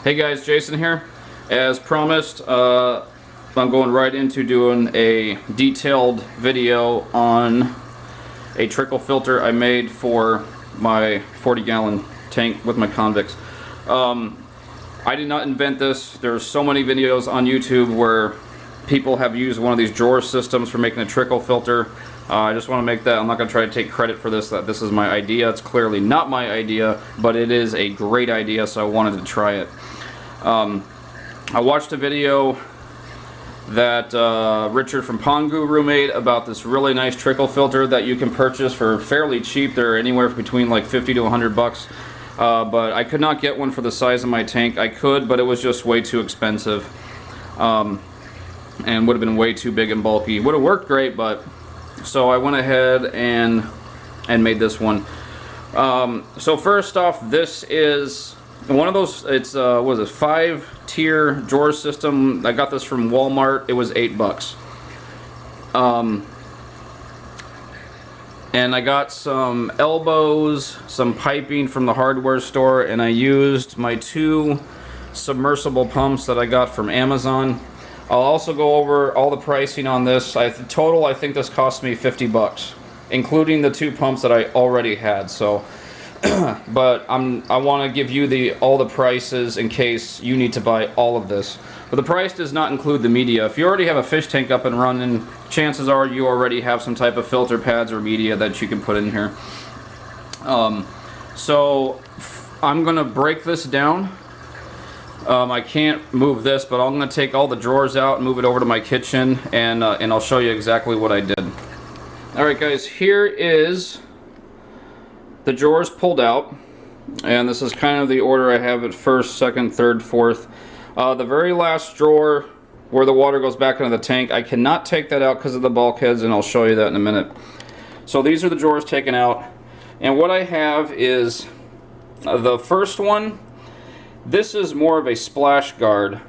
Hey guys, Jason here. As promised, I'm going right into doing a detailed video on a trickle filter I made for my 40-gallon tank with my convicts. I did not invent this. There's so many videos on YouTube where people have used one of these drawer systems for making a trickle filter. I just want to make that. I'm not going to try to take credit for this, that this is my idea. It's clearly not my idea, but it is a great idea, so I wanted to try it. I watched a video that Richard from Pond Guru made about this really nice trickle filter that you can purchase for fairly cheap. They're anywhere between like 50 to 100 bucks. But I could not get one for the size of my tank. I could, but it was just way too expensive. And would have been way too big and bulky. Would have worked great, but so I went ahead and made this one. So first off, this is one of those. It's what is it, 5-tier drawer system. I got this from Walmart. It was $8. And I got some elbows, some piping from the hardware store, and I used my 2 submersible pumps that I got from Amazon. I'll also go over all the pricing on this. Total, I think this cost me $50, including the 2 pumps that I already had. So, but I want to give you all the prices in case you need to buy all of this. But the price does not include the media. If you already have a fish tank up and running, chances are you already have some type of filter pads or media that you can put in here. So I'm gonna break this down. I can't move this, but I'm gonna take all the drawers out and move it over to my kitchen, and I'll show you exactly what I did. All right, guys, here is the drawers pulled out, and this is kind of the order I have it: first, second, third, fourth. The very last drawer where the water goes back into the tank, I cannot take that out because of the bulkheads, and I'll show you that in a minute. So these are the drawers taken out, and what I have is the first one. This is more of a splash guard,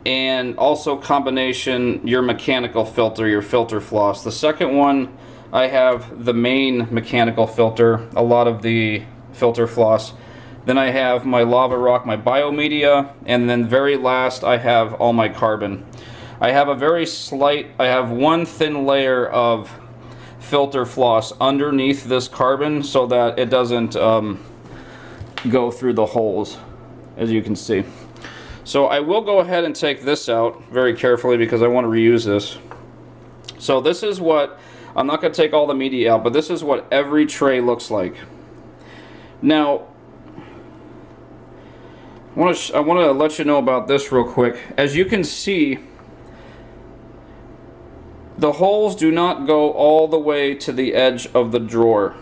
and also combination your mechanical filter, your filter floss. The second one, I have the main mechanical filter, a lot of the filter floss. Then I have my lava rock, my biomedia, and then very last I have all my carbon. I have I have one thin layer of filter floss underneath this carbon so that it doesn't go through the holes, as you can see. So I will go ahead and take this out very carefully because I want to reuse this. So this is what, I'm not going to take all the media out, but this is what every tray looks like. Now, I want to let you know about this real quick. As you can see, the holes do not go all the way to the edge of the drawer,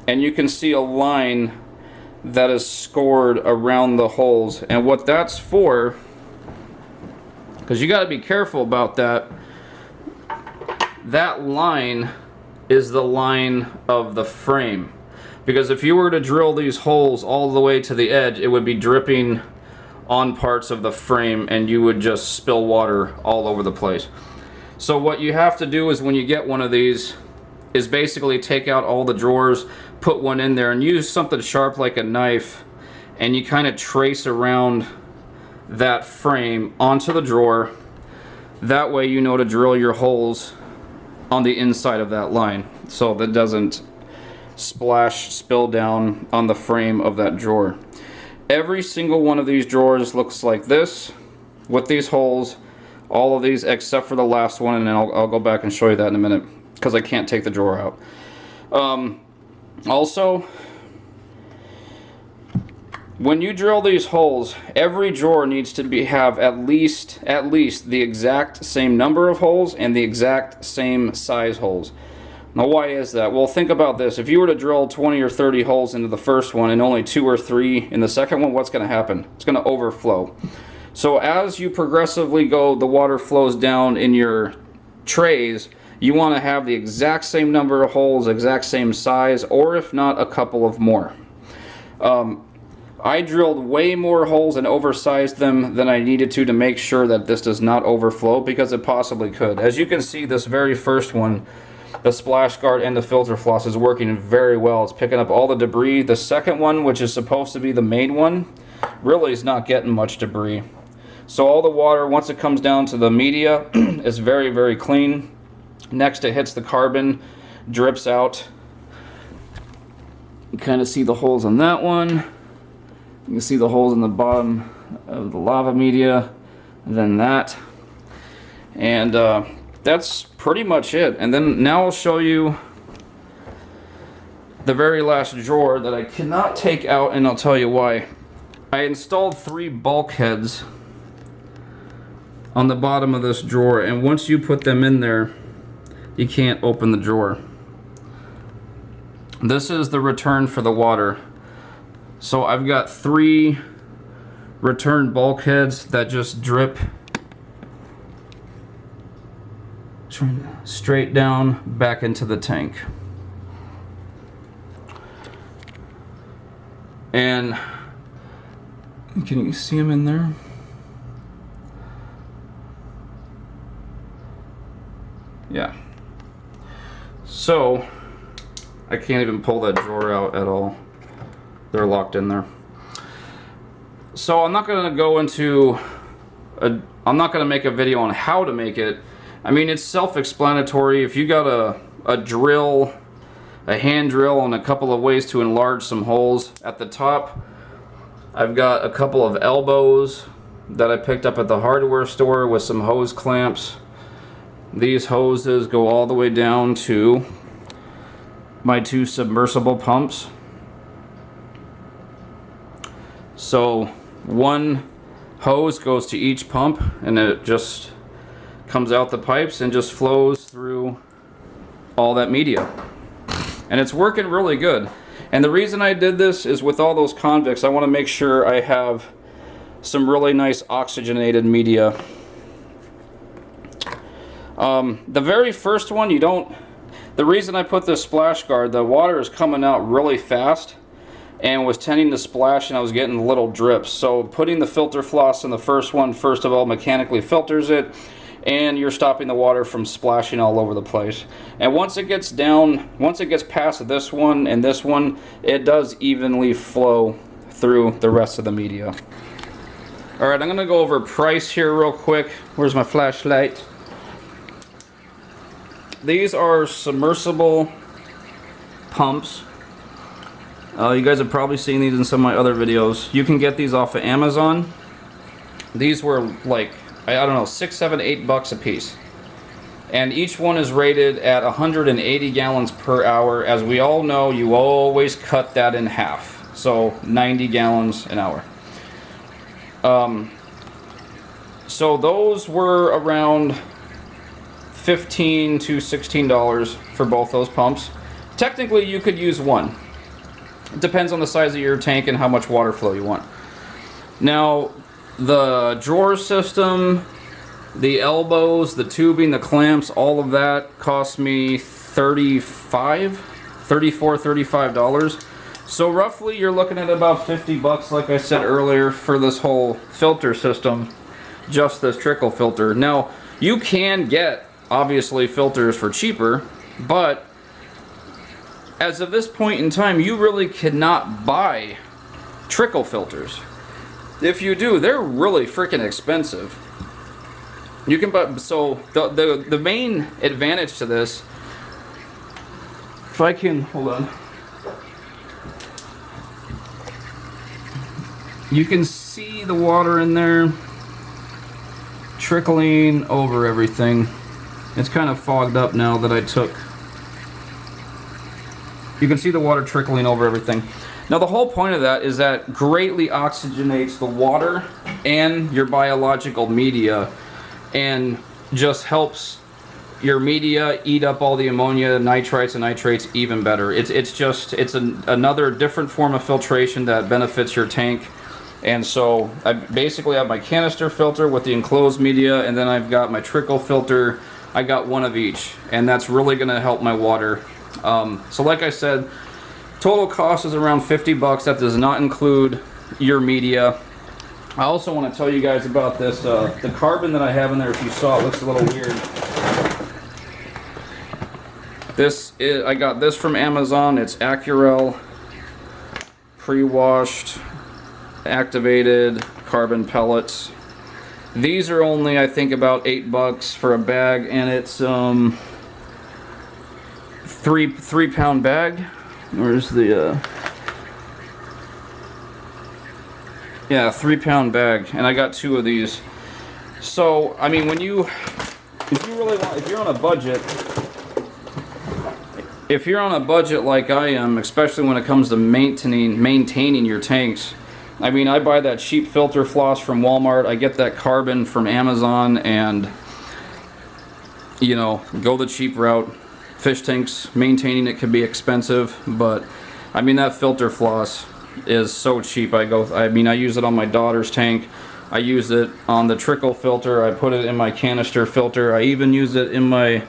and you can see a line that is scored around the holes. And what that's for, because you got to be careful about that, that line is the line of the frame. Because if you were to drill these holes all the way to the edge, it would be dripping on parts of the frame and you would just spill water all over the place. So what you have to do is, when you get one of these, is basically take out all the drawers, put one in there, and use something sharp like a knife, and you kind of trace around that frame onto the drawer. That way you know to drill your holes on the inside of that line so that doesn't spill down on the frame of that drawer. Every single one of these drawers looks like this with these holes, all of these except for the last one, and then I'll go back and show you that in a minute because I can't take the drawer out. Also, when you drill these holes, every drawer needs to have at least the exact same number of holes and the exact same size holes. Now, why is that? Well, think about this. If you were to drill 20 or 30 holes into the first one and only 2 or 3 in the second one, what's going to happen? It's going to overflow. So as you progressively go, the water flows down in your trays. You want to have the exact same number of holes, exact same size, or if not, a couple of more. I drilled way more holes and oversized them than I needed to make sure that this does not overflow, because it possibly could. As you can see, this very first one, the splash guard and the filter floss is working very well. It's picking up all the debris. The second one, which is supposed to be the main one, really is not getting much debris. So all the water, once it comes down to the media, is very, very clean. Next it hits the carbon, drips out. You kind of see the holes on that one. You can see the holes in the bottom of the lava media, and then that. And that's pretty much it. And then now I'll show you the very last drawer that I cannot take out, and I'll tell you why. I installed 3 bulkheads on the bottom of this drawer, and once you put them in there, you can't open the drawer. This is the return for the water. So I've got 3 return bulkheads that just drip straight down back into the tank. And can you see them in there? Yeah. So I can't even pull that drawer out at all. They're locked in there. So I'm not going to go into I'm not going to make a video on how to make it. I mean, it's self-explanatory. If you got a drill, a hand drill, and a couple of ways to enlarge some holes at the top, I've got a couple of elbows that I picked up at the hardware store with some hose clamps. These hoses go all the way down to my 2 submersible pumps. So 1 hose goes to each pump, and it just comes out the pipes and just flows through all that media. And it's working really good. And the reason I did this is with all those convicts, I want to make sure I have some really nice oxygenated media. The very first one, the reason I put this splash guard, the water is coming out really fast and was tending to splash, and I was getting little drips. So putting the filter floss in the first one, first of all, mechanically filters it, and you're stopping the water from splashing all over the place. And once it gets past this one and this one, it does evenly flow through the rest of the media. Alright, I'm going to go over price here real quick. Where's my flashlight? These are submersible pumps. You guys have probably seen these in some of my other videos. You can get these off of Amazon. These were like, I don't know, $6, $7, $8 a piece. And each one is rated at 180 gallons per hour. As we all know, you always cut that in half. So 90 gallons an hour. So those were around $15 to $16 for both those pumps. Technically, you could use one. It depends on the size of your tank and how much water flow you want. Now, the drawer system, the elbows, the tubing, the clamps, all of that cost me $35. So roughly you're looking at about 50 bucks, like I said earlier, for this whole filter system, just this trickle filter. Now, you can get, obviously, filters for cheaper, but as of this point in time, you really cannot buy trickle filters. If you do, they're really freaking expensive. You can buy, so the main advantage to this, if I can, hold on. You can see the water in there trickling over everything. It's kind of fogged up now that I took. You can see the water trickling over everything. Now the whole point of that is that greatly oxygenates the water and your biological media, and just helps your media eat up all the ammonia, nitrites, and nitrates even better. It's another different form of filtration that benefits your tank. And so I basically have my canister filter with the enclosed media, and then I've got my trickle filter. I got one of each, and that's really going to help my water. So like I said, total cost is around 50 bucks. That does not include your media. I also want to tell you guys about this. The carbon that I have in there, if you saw, it looks a little weird. I got this from Amazon. It's Acurel pre-washed activated carbon pellets. These are only, I think, about $8 for a bag, and it's three pound bag. Where's the yeah, 3 pound bag, and I got 2 of these. So I mean, if you really want, if you're on a budget like I am, especially when it comes to maintaining your tanks, I mean, I buy that cheap filter floss from Walmart, I get that carbon from Amazon, and you know, go the cheap route. Fish tanks, maintaining it can be expensive, but I mean, that filter floss is so cheap. I use it on my daughter's tank. I use it on the trickle filter. I put it in my canister filter. I even use it in my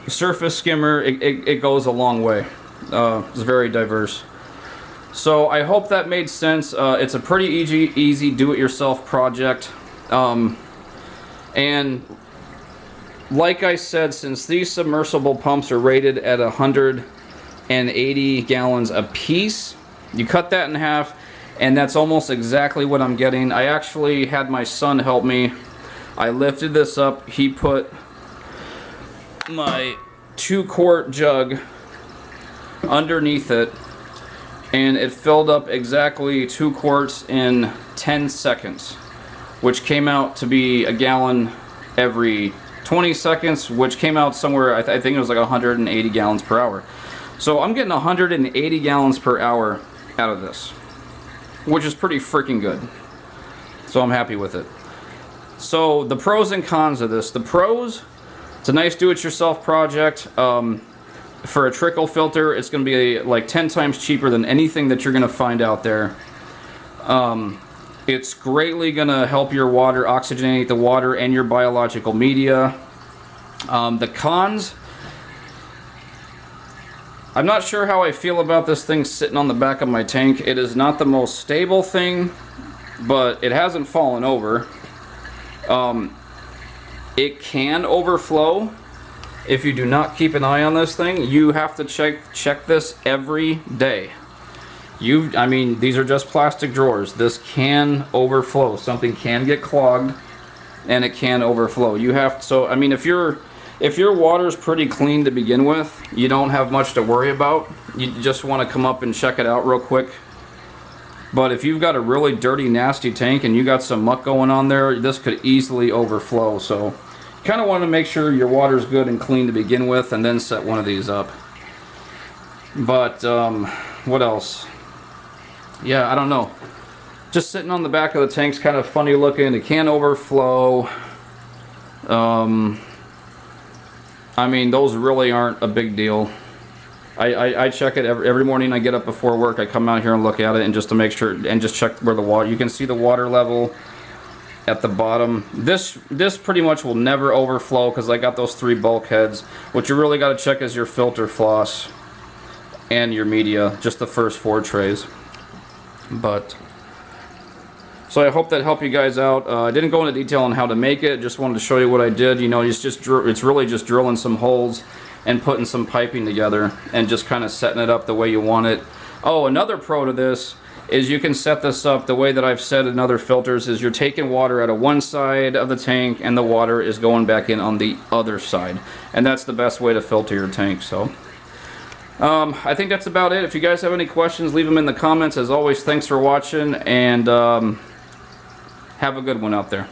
surface skimmer. It goes a long way. It's very diverse. So I hope that made sense. It's a pretty easy do-it-yourself project. And like I said, since these submersible pumps are rated at 180 gallons a piece, you cut that in half, and that's almost exactly what I'm getting. I actually had my son help me. I lifted this up. He put my 2-quart jug underneath it, and it filled up exactly 2 quarts in 10 seconds, which came out to be a gallon every 20 seconds, which came out somewhere, I think it was like 180 gallons per hour. So I'm getting 180 gallons per hour out of this, which is pretty freaking good. So I'm happy with it. So the pros and cons of this. The pros, it's a nice do-it-yourself project. For a trickle filter, it's going to be like 10 times cheaper than anything that you're going to find out there. It's greatly going to help your water, oxygenate the water and your biological media. The cons, I'm not sure how I feel about this thing sitting on the back of my tank. It is not the most stable thing, but it hasn't fallen over. It can overflow if you do not keep an eye on this thing. You have to check this every day. I mean, these are just plastic drawers. This can overflow. Something can get clogged, and it can overflow. You have to, so I mean, if your water's pretty clean to begin with, you don't have much to worry about. You just want to come up and check it out real quick. But if you've got a really dirty, nasty tank and you got some muck going on there, this could easily overflow. So you kind of want to make sure your water's good and clean to begin with, and then set one of these up. But what else? Yeah, I don't know. Just sitting on the back of the tank's kind of funny looking. It can overflow. I mean, those really aren't a big deal. I check it every morning. I get up before work. I come out here and look at it, and just to make sure, and just check where the water. You can see the water level at the bottom. This pretty much will never overflow because I got those 3 bulkheads. What you really got to check is your filter floss and your media, just the first 4 trays. But so I hope that helped you guys out. I didn't go into detail on how to make it. Just wanted to show you what I did. You know, it's really just drilling some holes and putting some piping together and just kind of setting it up the way you want it. Oh, another pro to this is you can set this up the way that I've set in other filters. Is you're taking water out of one side of the tank and the water is going back in on the other side, and that's the best way to filter your tank. So I think that's about it. If you guys have any questions, leave them in the comments. As always, thanks for watching, and have a good one out there.